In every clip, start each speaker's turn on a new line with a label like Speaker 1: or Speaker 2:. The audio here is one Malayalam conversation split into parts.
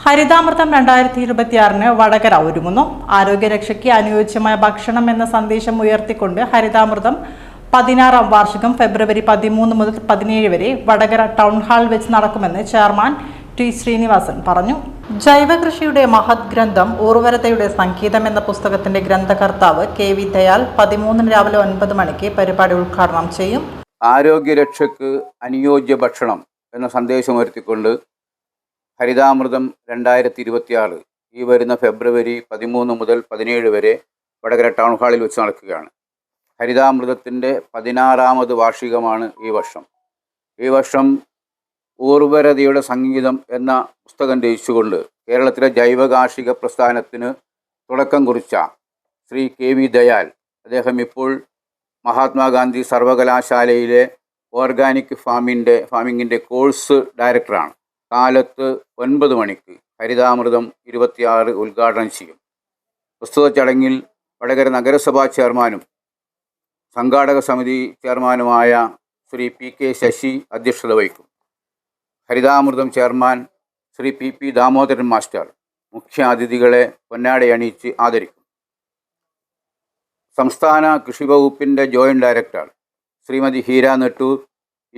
Speaker 1: ഹരിതാമൃതം 2026 വടകര ഒരുങ്ങുന്നു. ആരോഗ്യരക്ഷയ്ക്ക് അനുയോജ്യമായ ഭക്ഷണം എന്ന സന്ദേശം ഉയർത്തിക്കൊണ്ട് ഹരിതാമൃതം 16ാം വാർഷികം ഫെബ്രുവരി 13 മുതൽ 17 വരെ വടകര ടൗൺ ഹാൾ വെച്ച് നടക്കുമെന്ന് ചെയർമാൻ ടി ശ്രീനിവാസൻ പറഞ്ഞു. ജൈവകൃഷിയുടെ മഹത് ഗ്രന്ഥം ഊർവരതയുടെ സംഗീതം എന്ന പുസ്തകത്തിന്റെ ഗ്രന്ഥകർത്താവ് KV ദയാൽ 13 രാവിലെ 9 മണിക്ക് പരിപാടി ഉദ്ഘാടനം ചെയ്യും.
Speaker 2: ആരോഗ്യരക്ഷയ്ക്ക് അനുയോജ്യ ഭക്ഷണം എന്ന സന്ദേശം ഉയർത്തിക്കൊണ്ട് ഹരിതാമൃതം 2026 ഈ വരുന്ന ഫെബ്രുവരി 13 മുതൽ 17 വരെ വടകര ടൗൺ ഹാളിൽ വെച്ച് നടക്കുകയാണ്. ഹരിതാമൃതത്തിൻ്റെ 16ാമത് വാർഷികമാണ് ഈ വർഷം ഊർവരതയുടെ സംഗീതം എന്ന പുസ്തകം രചിച്ചുകൊണ്ട് കേരളത്തിലെ ജൈവ കാർഷിക പ്രസ്ഥാനത്തിന് തുടക്കം കുറിച്ച ശ്രീ KV ദയാൽ, അദ്ദേഹം ഇപ്പോൾ മഹാത്മാഗാന്ധി സർവകലാശാലയിലെ ഓർഗാനിക് ഫാമിങ്ങിൻ്റെ കോഴ്സ് ഡയറക്ടറാണ്. കാലത്ത് 9 മണിക്ക് ഹരിതാമൃതം 26 ഉദ്ഘാടനം ചെയ്യും. പ്രസ്തുത ചടങ്ങിൽ വടകര നഗരസഭാ ചെയർമാനും സംഘാടക സമിതി ചെയർമാനുമായ ശ്രീ PK ശശി അധ്യക്ഷത വഹിക്കും. Harithamritham chairman Shri PP Damodaran master മുഖ്യാതിഥികളെ പൊന്നാടയണിയിച്ച് ആദരിക്കും. സംസ്ഥാന കൃഷി വകുപ്പിൻ്റെ ജോയിൻറ്റ് ഡയറക്ടർ ശ്രീമതി ഹീര നെട്ടൂർ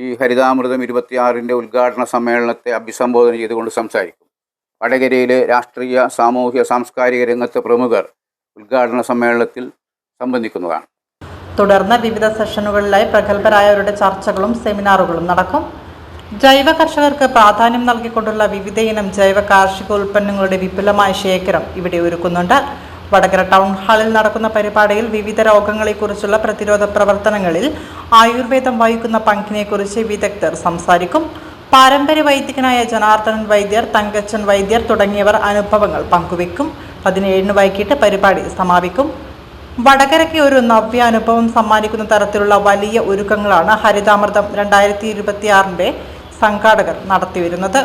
Speaker 2: ഈ ഹരിതാമൃതം 26ൻ്റെ ഉദ്ഘാടന സമ്മേളനത്തെ അഭിസംബോധന ചെയ്തുകൊണ്ട് സംസാരിക്കും. വടകരയിലെ രാഷ്ട്രീയ, സാമൂഹ്യ, സാംസ്കാരിക രംഗത്തെ പ്രമുഖർ ഉദ്ഘാടന സമ്മേളനത്തിൽ സംബന്ധിക്കുന്നതാണ്.
Speaker 1: തുടർന്ന് വിവിധ സെഷനുകളിലായി പ്രഗത്ഭരായവരുടെ ചർച്ചകളും സെമിനാറുകളും നടക്കും. ജൈവ കർഷകർക്ക് പ്രാധാന്യം നൽകിക്കൊണ്ടുള്ള വിവിധ ഇനം ജൈവ കാർഷിക ഉൽപ്പന്നങ്ങളുടെ വിപുലമായ ശേഖരം ഇവിടെ ഒരുക്കുന്നുണ്ട്. വടകര ടൗൺ ഹാളിൽ നടക്കുന്ന പരിപാടിയിൽ വിവിധ രോഗങ്ങളെക്കുറിച്ചുള്ള പ്രതിരോധ പ്രവർത്തനങ്ങളിൽ ആയുർവേദം വഹിക്കുന്ന പങ്കിനെക്കുറിച്ച് വിദഗ്ധർ സംസാരിക്കും. പാരമ്പര്യ വൈദികനായ ജനാർദ്ദനൻ വൈദ്യർ, തങ്കച്ചൻ വൈദ്യർ തുടങ്ങിയവർ അനുഭവങ്ങൾ പങ്കുവെക്കും. 17 വൈകിട്ട് പരിപാടി സമാപിക്കും. വടകരയ്ക്ക് ഒരു നവ്യാനുഭവം സമ്മാനിക്കുന്ന തരത്തിലുള്ള വലിയ ഒരുക്കങ്ങളാണ് ഹരിതാമൃതം 2026ന്റെ സംഘാടകർ നടത്തിവരുന്നത്.